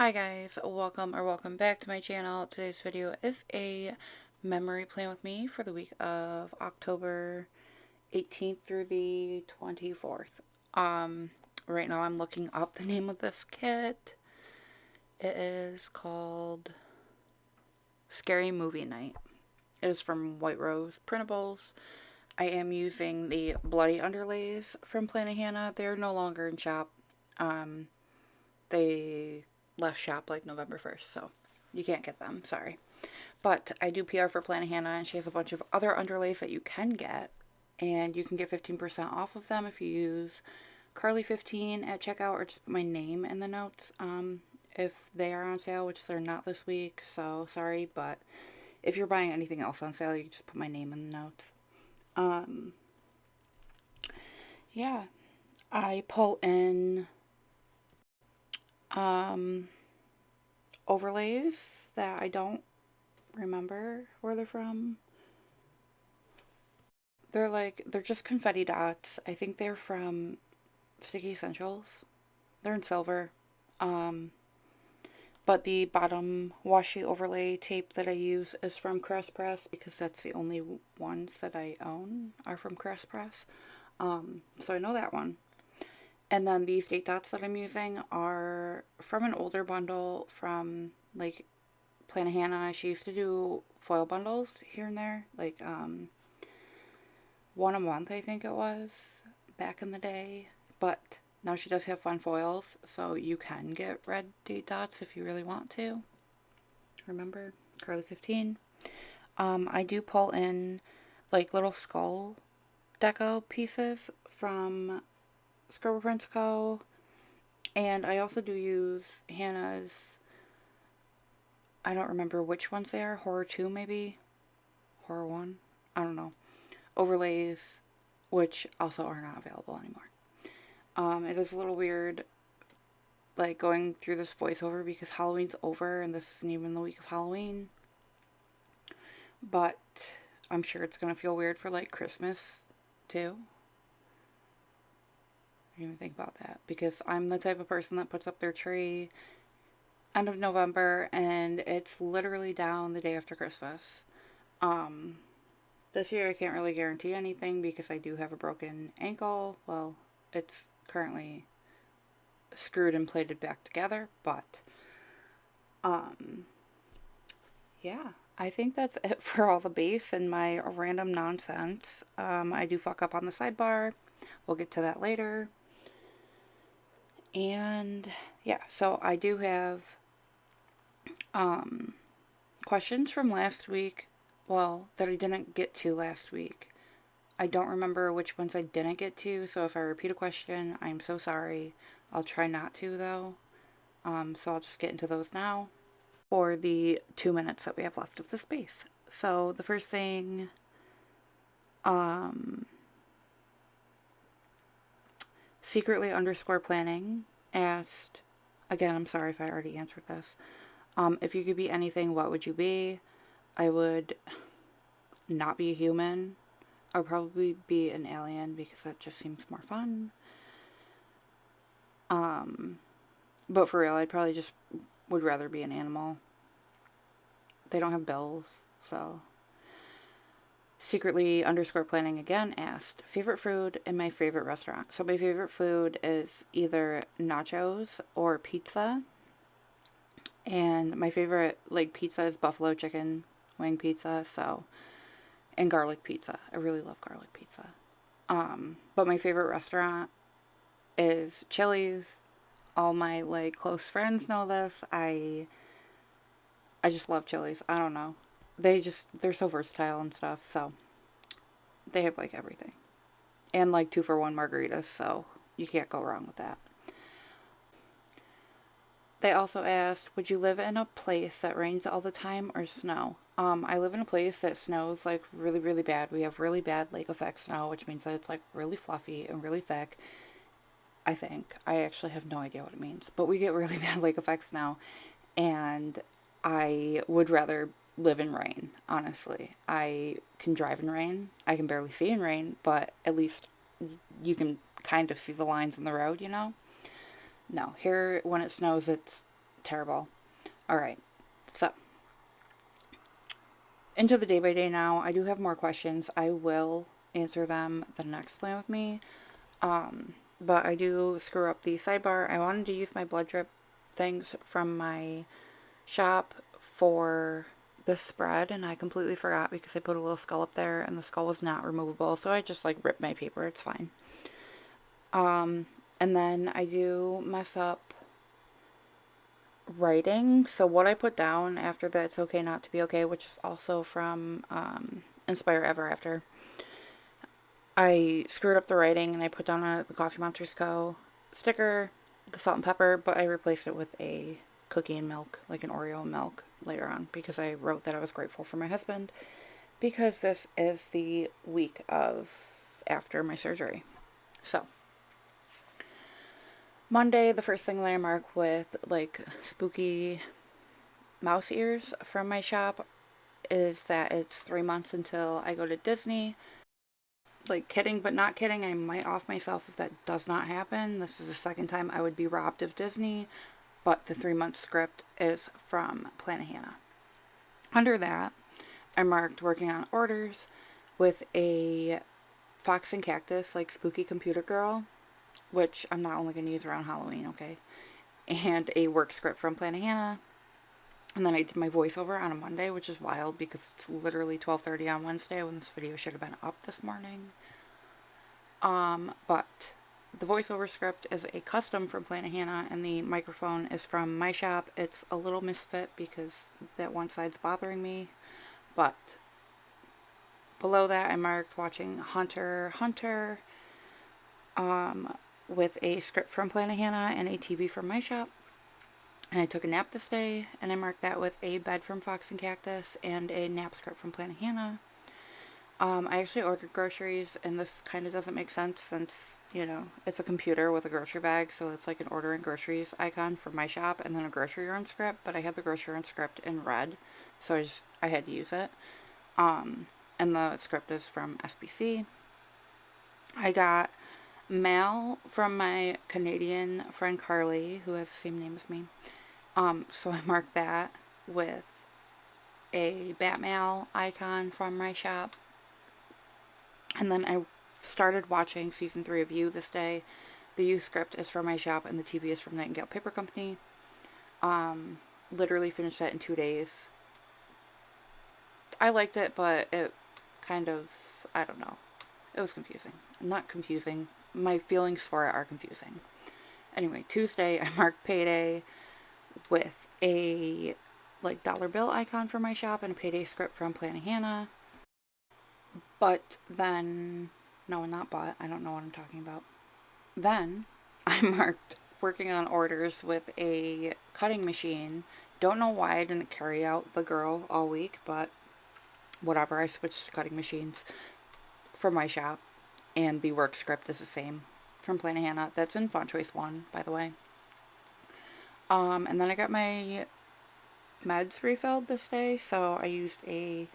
Hi guys, welcome back to my channel. Today's video is a memory plan with me for the week of October 18th through the 24th. Right now I'm looking up the name of this kit. It is called Scary Movie Night. It is from White Rose Printables. I am using the bloody underlays from PlannaHannah. They're no longer in shop. They left shop like November 1st, so you can't get them, sorry. But I do PR for PlannaHannah, and she has a bunch of other underlays that you can get, and you can get 15% off of them if you use Carly15 at checkout, or just put my name in the notes if they are on sale, which they're not this week, so sorry, but if you're buying anything else on sale, you just put my name in the notes. Yeah, I pull in overlays that I don't remember where they're from. They're just confetti dots. I think they're from Sticky Essentials. They're in silver. But the bottom washi overlay tape that I use is from Crest Press because that's the only ones that I own are from Crest Press. So I know that one. And then these date dots that I'm using are from an older bundle from, like, PlannaHannah. She used to do foil bundles here and there, like, one a month, I think it was, back in the day. But now she does have fun foils, so you can get red date dots if you really want to. Remember, Carly15. I do pull in, like, little skull deco pieces from Scrubber Prints Co. And I also do use Hannah's, I don't remember which ones they are, Horror 2 maybe? Horror 1? I don't know. Overlays, which also are not available anymore. It is a little weird, like, going through this voiceover because Halloween's over and this isn't even the week of Halloween. But I'm sure it's going to feel weird for, like, Christmas, too. I didn't even think about that because I'm the type of person that puts up their tree end of November and it's literally down the day after Christmas. This year I can't really guarantee anything because I do have a broken ankle. Well, it's currently screwed and plated back together, but yeah, I think that's it for all the base and my random nonsense. I do fuck up on the sidebar. We'll get to that later. And yeah, so I do have questions from last week, well, that I didn't get to last week. I don't remember which ones I didn't get to, so if I repeat a question, I'm so sorry. I'll try not to, though. So I'll just get into those now for the 2 minutes that we have left of the space. So the first thing, secretly_planning asked, again, I'm sorry if I already answered this. If you could be anything, what would you be? I would not be a human. I would probably be an alien because that just seems more fun. But for real, I'd probably just would rather be an animal. They don't have bills, so. Secretly_planning again asked, favorite food and my favorite restaurant. So my favorite food is either nachos or pizza. And my favorite, like, pizza is buffalo chicken wing pizza, so, and garlic pizza. I really love garlic pizza. But my favorite restaurant is Chili's. All my, like, close friends know this. I just love Chili's. I don't know. They're so versatile and stuff, so they have, like, everything. And, like, 2-for-1 margaritas, so you can't go wrong with that. They also asked, would you live in a place that rains all the time or snow? I live in a place that snows, like, really, really bad. We have really bad lake effect snow, which means that it's, like, really fluffy and really thick. I think. I actually have no idea what it means. But we get really bad lake effect snow. And I would rather live in rain, honestly. I can drive in rain. I can barely see in rain, but at least you can kind of see the lines in the road, you know? No, here when it snows, it's Terrible. Alright, so into the day by day now. I do have more questions. I will answer them the next plan with me. But I do screw up the sidebar. I wanted to use my blood drip things from my shop for the spread, and I completely forgot because I put a little skull up there and the skull was not removable, so I just like ripped my paper. It's fine. And then I do mess up writing, so what I put down after that, It's Okay Not to Be Okay, which is also from Inspire Ever After, I screwed up the writing and I put down the Coffee Monsters Co. sticker, the salt and pepper, but I replaced it with a cookie and milk, like an Oreo milk, later on, because I wrote that I was grateful for my husband, because this is the week of after my surgery. So, Monday, the first thing that I mark with, like, spooky mouse ears from my shop is that it's 3 months until I go to Disney. Like, kidding but not kidding, I might off myself if that does not happen. This is the second time I would be robbed of Disney, but the 3-month script is from PlannaHannah. Under that, I marked working on orders with a Fox and Cactus, like spooky computer girl, which I'm not only going to use around Halloween, okay? And a work script from PlannaHannah. And then I did my voiceover on a Monday, which is wild because it's literally 12:30 on Wednesday when this video should have been up this morning. But the voiceover script is a custom from PlannaHannah, and the microphone is from my shop. It's a little misfit because that one side's bothering me. But below that, I marked watching Hunter x Hunter with a script from PlannaHannah and a TV from my shop. And I took a nap this day, and I marked that with a bed from Fox and Cactus and a nap script from PlannaHannah. I actually ordered groceries, and this kind of doesn't make sense since, you know, it's a computer with a grocery bag, so it's like an ordering groceries icon for my shop and then a grocery run script, but I had the grocery run script in red, so I had to use it. And the script is from SBC. I got mail from my Canadian friend Carly, who has the same name as me. So I marked that with a Batmail icon from my shop. And then I started watching season 3 of You this day. The You script is from my shop and the TV is from Nightingale Paper Company. Literally finished that in 2 days. I liked it, but it kind of, I don't know. It was confusing. Not confusing. My feelings for it are confusing. Anyway, Tuesday I marked Payday with a like dollar bill icon for my shop and a Payday script from PlannaHannah. But then, no, not but, I don't know what I'm talking about. Then I marked working on orders with a cutting machine. Don't know why I didn't carry out the girl all week, but whatever, I switched to cutting machines from my shop, and the work script is the same from PlannaHannah. That's in Font Choice 1, by the way. And then I got my meds refilled this day, so I used a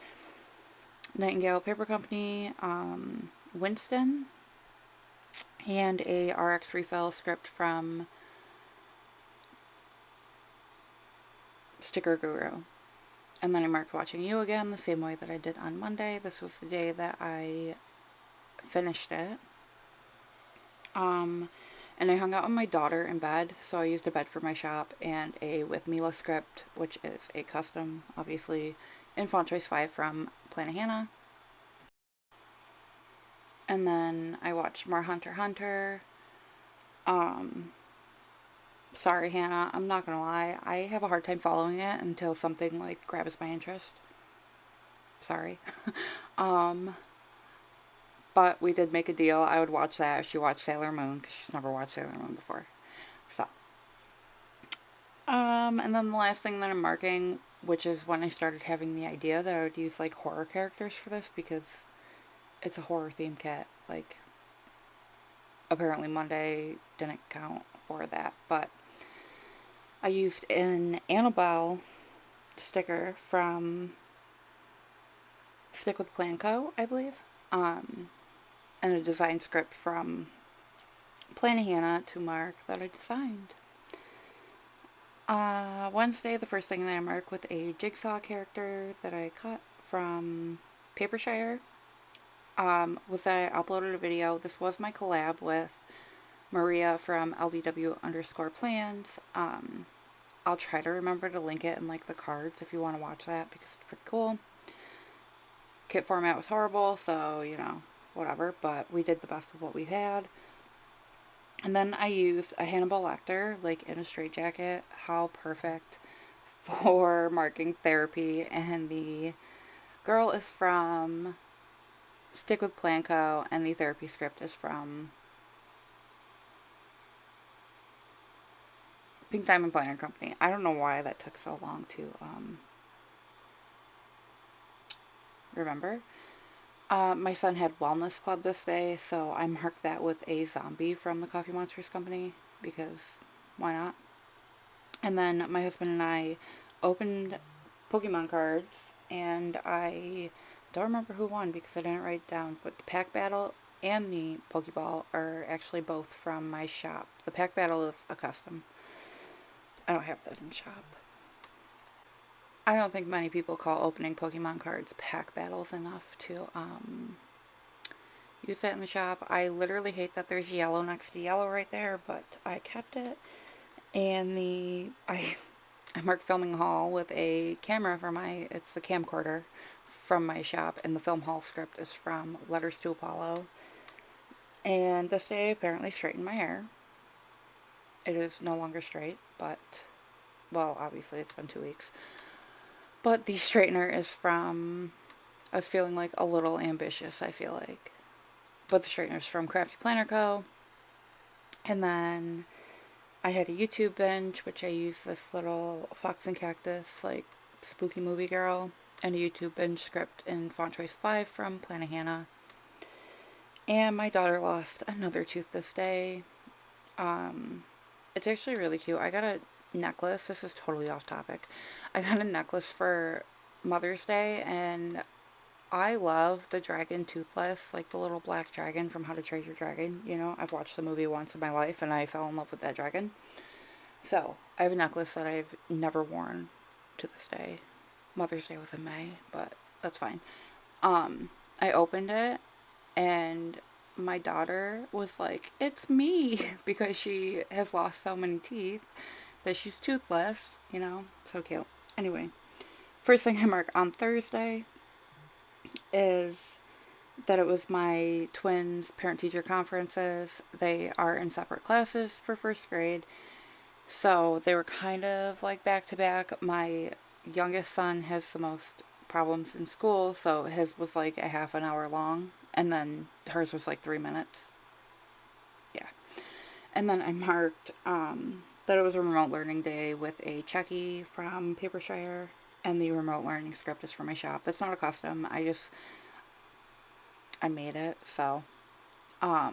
Nightingale Paper Company Winston and a RX refill script from Sticker Guru. And then I marked watching You again the same way that I did on Monday. This was the day that I finished it. And I hung out with my daughter in bed, so I used a bed for my shop and a With Mila script, which is a custom, obviously, in Font Choice 5 from PlannaHannah. And then I watched more Hunter x Hunter. Sorry, Hannah, I'm not gonna lie, I have a hard time following it until something, like, grabs my interest. Sorry. But we did make a deal. I would watch that if she watched Sailor Moon, because she's never watched Sailor Moon before. So. And then the last thing that I'm marking, which is when I started having the idea that I would use, like, horror characters for this, because it's a horror theme kit. Like, apparently Monday didn't count for that, but I used an Annabelle sticker from Stick with Plan Co., I believe. And a design script from PlannaHannah to mark that I designed. Wednesday, the first thing that I mark with a jigsaw character that I cut from Papershire was that I uploaded a video. This was my collab with Maria from LDW_plans. I'll try to remember to link it in like the cards if you want to watch that because it's pretty cool. Kit format was horrible, so you know, whatever, but we did the best of what we had. And then I used a Hannibal Lecter, like in a straitjacket. How perfect for marking therapy. And the girl is from Stick with Planco, and the therapy script is from Pink Diamond Planner Company. I don't know why that took so long to remember. My son had Wellness Club this day, so I marked that with a zombie from the Coffee Monsters Company, because why not? And then my husband and I opened Pokemon cards, and I don't remember who won because I didn't write it down, but the Pack Battle and the Pokeball are actually both from my shop. The Pack Battle is a custom. I don't have that in shop. I don't think many people call opening Pokemon cards pack battles enough to use that in the shop. I literally hate that there's yellow next to yellow right there, but I kept it. And I marked filming haul with a camera for it's the camcorder from my shop, and the film haul script is from Letters to Apollo. And this day I apparently straightened my hair. It is no longer straight, but, well, obviously it's been 2 weeks. But the straightener is from, I was feeling like a little ambitious, I feel like. But the straightener is from Crafty Planner Co. And then I had a YouTube binge, which I used this little Fox and Cactus, like, spooky movie girl, and a YouTube binge script in Font Choice 5 from PlannaHannah. And my daughter lost another tooth this day. It's actually really cute. I got a necklace. This is totally off topic. I got a necklace for Mother's Day, and I love the dragon toothless, like the little black dragon from How to Train Your Dragon. You know, I've watched the movie once in my life, and I fell in love with that dragon. So, I have a necklace that I've never worn to this day. Mother's Day was in May, but that's fine. I opened it, and my daughter was like, "It's me," because she has lost so many teeth that she's toothless, you know, so cute. Anyway, first thing I mark on Thursday is that it was my twins' parent-teacher conferences. They are in separate classes for first grade, so they were kind of like back-to-back. My youngest son has the most problems in school, so his was like a half an hour long, and then hers was like 3 minutes. Yeah. And then I marked that it was a remote learning day with a Checky from Papershire, and the remote learning script is from my shop. That's not a custom. I made it, so I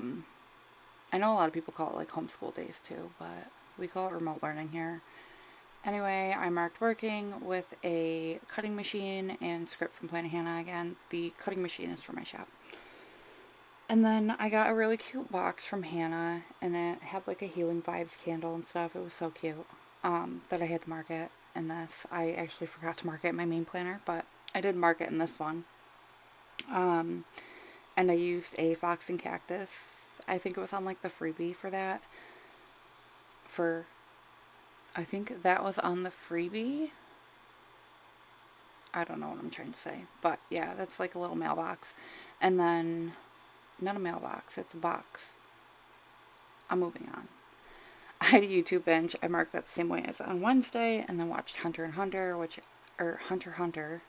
know a lot of people call it like homeschool days too, but we call it remote learning here. Anyway, I marked working with a cutting machine and script from PlannaHannah again. The cutting machine is from my shop. And then I got a really cute box from Hannah, and it had like a Healing Vibes candle and stuff. It was so cute that I had to mark it in this. I actually forgot to mark it in my main planner, but I did mark it in this one. And I used a Fox and Cactus. I think it was on like the freebie for that. I think that was on the freebie. I don't know what I'm trying to say. But yeah, that's like a little mailbox. And then, not a mailbox, it's a box. I'm moving on. I had a YouTube binge. I marked that the same way as on Wednesday, and then watched Hunter x Hunter, Hunter x Hunter.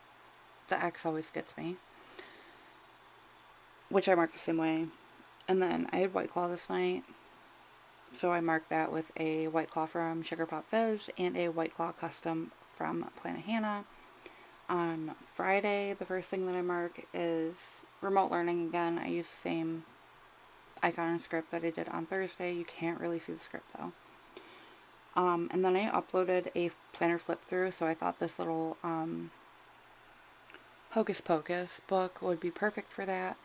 The X always gets me. Which I marked the same way. And then I had White Claw this night. So I marked that with a White Claw from Sugar Pop Fizz and a White Claw custom from PlannaHannah. On Friday, the first thing that I mark is remote learning again. I use the same icon and script that I did on Thursday. You can't really see the script though. And then I uploaded a planner flip through, so I thought this little Hocus Pocus book would be perfect for that.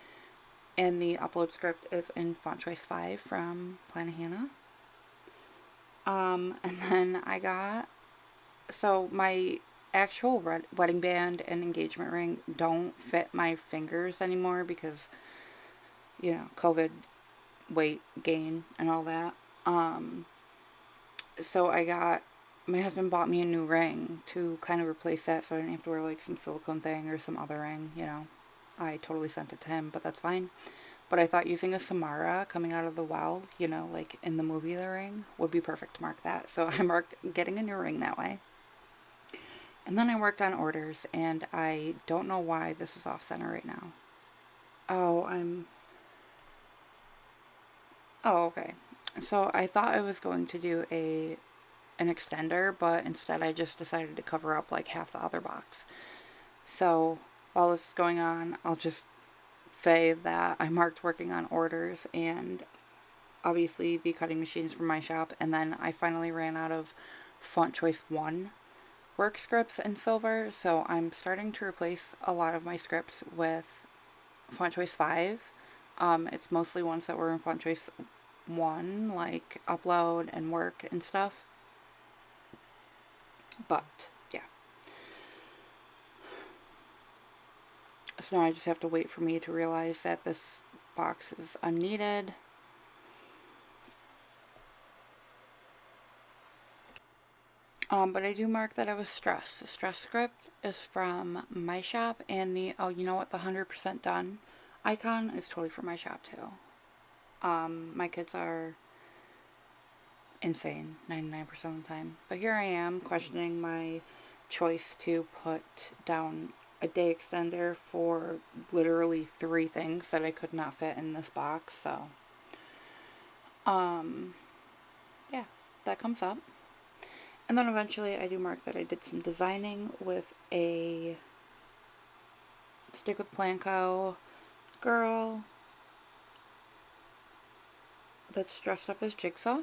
And the upload script is in Font Choice 5 from PlannaHannah. And then I got So my actual wedding band and engagement ring don't fit my fingers anymore because, COVID weight gain and all that. Um, so my husband bought me a new ring to kind of replace that so I didn't have to wear like some silicone thing or some other ring. I totally sent it to him, but that's fine. But I thought using a Samara coming out of the well, like in the movie The Ring, would be perfect to mark that. So I marked getting a new ring that way. And then I worked on orders, and I don't know why this is off center right now. Oh, Oh, okay. So I thought I was going to do an extender, but instead I just decided to cover up like half the other box. So while this is going on, I'll just say that I marked working on orders and obviously the cutting machines from my shop, and then I finally ran out of Font Choice 1 work scripts in silver, so I'm starting to replace a lot of my scripts with Font Choice 5. It's mostly ones that were in Font Choice 1, like upload and work and stuff. But, yeah. So now I just have to wait for me to realize that this box is unneeded. But I do mark that I was stressed. The stress script is from my shop, and you know what, the 100% done icon is totally from my shop too. My kids are insane 99% of the time. But here I am questioning my choice to put down a day extender for literally 3 things that I could not fit in this box. So, yeah, that comes up. And then eventually I do mark that I did some designing with a Stick with Planco girl that's dressed up as Jigsaw,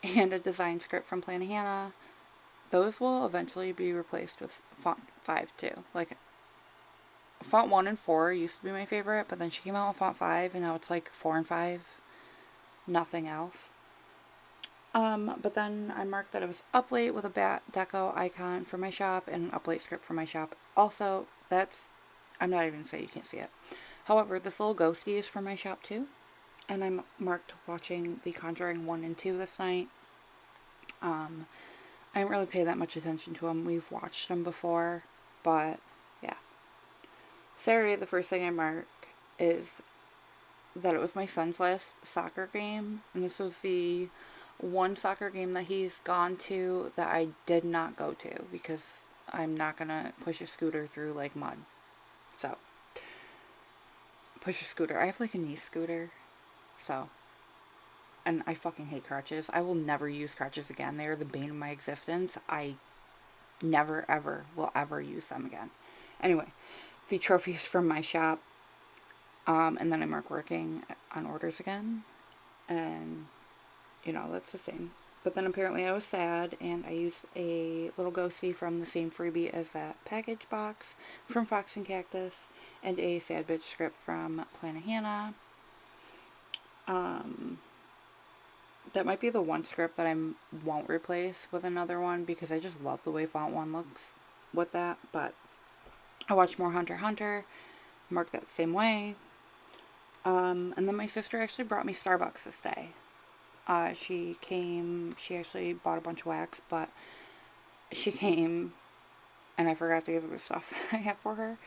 and a design script from PlannaHannah. Those will eventually be replaced with Font 5 too. Like, Font 1 and 4 used to be my favorite, but then she came out with Font 5, and now it's like 4 and 5. Nothing else. But then I marked that it was up late with a bat deco icon for my shop and an up late script for my shop. Also, I'm not even saying you can't see it. However, this little ghosty is for my shop too. And I'm marked watching The Conjuring 1 and 2 this night. I didn't really pay that much attention to them. We've watched them before, but yeah. Saturday, the first thing I mark is that it was my son's last soccer game, and this was the one soccer game that he's gone to that I did not go to because I'm not gonna push a scooter through like mud. So, push a scooter. I have like a knee scooter, so, and I fucking hate crutches. I will never use crutches again. They are the bane of my existence. I never ever will ever use them again. Anyway, the trophies from my shop, and then I mark working on orders again, and that's the same. But then apparently I was sad, and I used a little ghosty from the same freebie as that package box from Fox and Cactus, and a sad bitch script from PlannaHannah. That might be the one script that I won't replace with another one because I just love the way Font 1 looks with that. But I watched more Hunter x Hunter, marked that the same way. And then my sister actually brought me Starbucks this day. She actually bought a bunch of wax, but she came, and I forgot to give her the stuff that I had for her.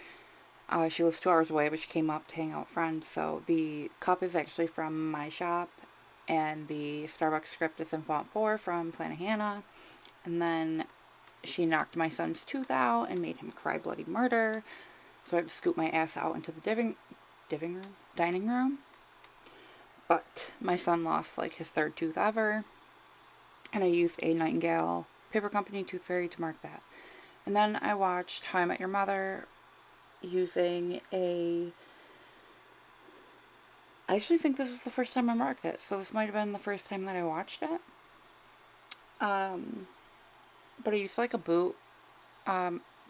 She lives 2 hours away, but she came up to hang out with friends, so the cup is actually from my shop, and the Starbucks script is in Font 4 from PlannaHannah, and then she knocked my son's tooth out and made him cry bloody murder, so I had to scoot my ass out into the dining room. But my son lost like his 3rd tooth ever, and I used a Nightingale Paper Company Tooth Fairy to mark that. And then I watched How I Met Your Mother using I actually think this is the first time I marked it, so this might have been the first time that I watched it. But I used like a boot.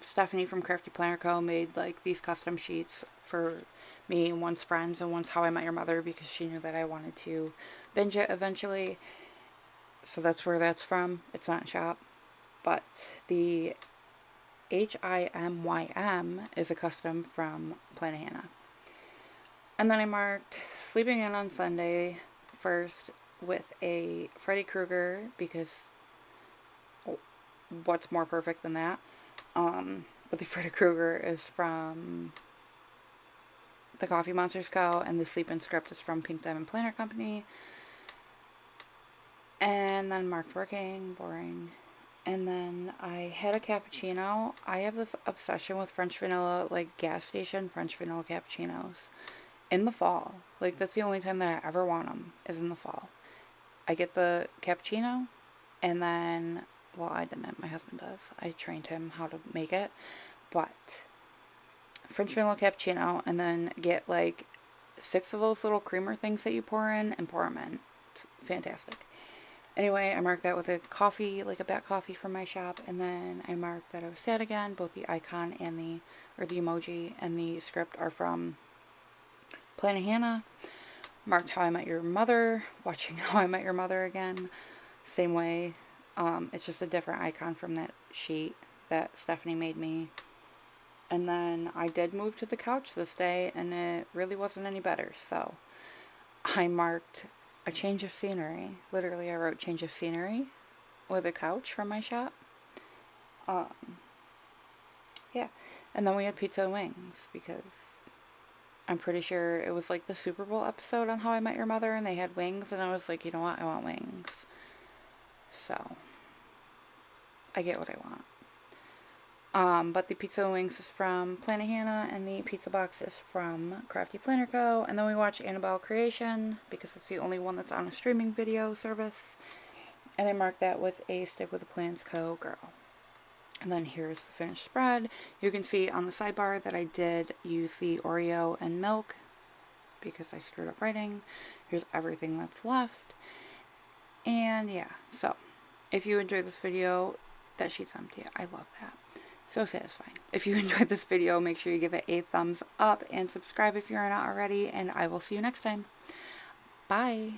Stephanie from Crafty Planner Co. made like these custom sheets for me, one's Friends and one's How I Met Your Mother, because she knew that I wanted to binge it eventually. So that's where that's from. It's not in shop. but the HIMYM is a custom from PlannaHannah. And then I marked sleeping in on Sunday first with a Freddy Krueger, because what's more perfect than that? But the Freddy Krueger is from the Coffee Monsters Co. and the Sleep In script is from Pink Diamond Planner Company. And then marked working, boring. And then I had a cappuccino. I have this obsession with French vanilla, like gas station French vanilla cappuccinos. In the fall. Like, that's the only time that I ever want them, is in the fall. I get the cappuccino, and then, well, I didn't. My husband does. I trained him how to make it. But French vanilla cappuccino, and then get like 6 of those little creamer things that you pour in, and pour them in. It's fantastic. Anyway, I marked that with a coffee, like a black coffee from my shop, and then I marked that I was sad again. Both the icon and the emoji and the script are from PlannaHannah. Marked How I Met Your Mother, watching How I Met Your Mother again. Same way. It's just a different icon from that sheet that Stephanie made me. And then I did move to the couch this day, and it really wasn't any better. So I marked a change of scenery. Literally, I wrote change of scenery with a couch from my shop. Yeah. And then we had pizza and wings, because I'm pretty sure it was like the Super Bowl episode on How I Met Your Mother, and they had wings, and I was like, you know what, I want wings. So, I get what I want. But the pizza and wings is from PlannaHannah, and the pizza box is from Crafty Planner Co. And then we watched Annabelle Creation, because it's the only one that's on a streaming video service. And I marked that with a Stick with the Plans Co. girl. And then here's the finished spread. You can see on the sidebar that I did use the Oreo and milk, because I screwed up writing. Here's everything that's left. And yeah, so if you enjoyed this video, that sheet's empty. I love that. So satisfying. If you enjoyed this video, make sure you give it a thumbs up and subscribe if you're not already, and I will see you next time. Bye.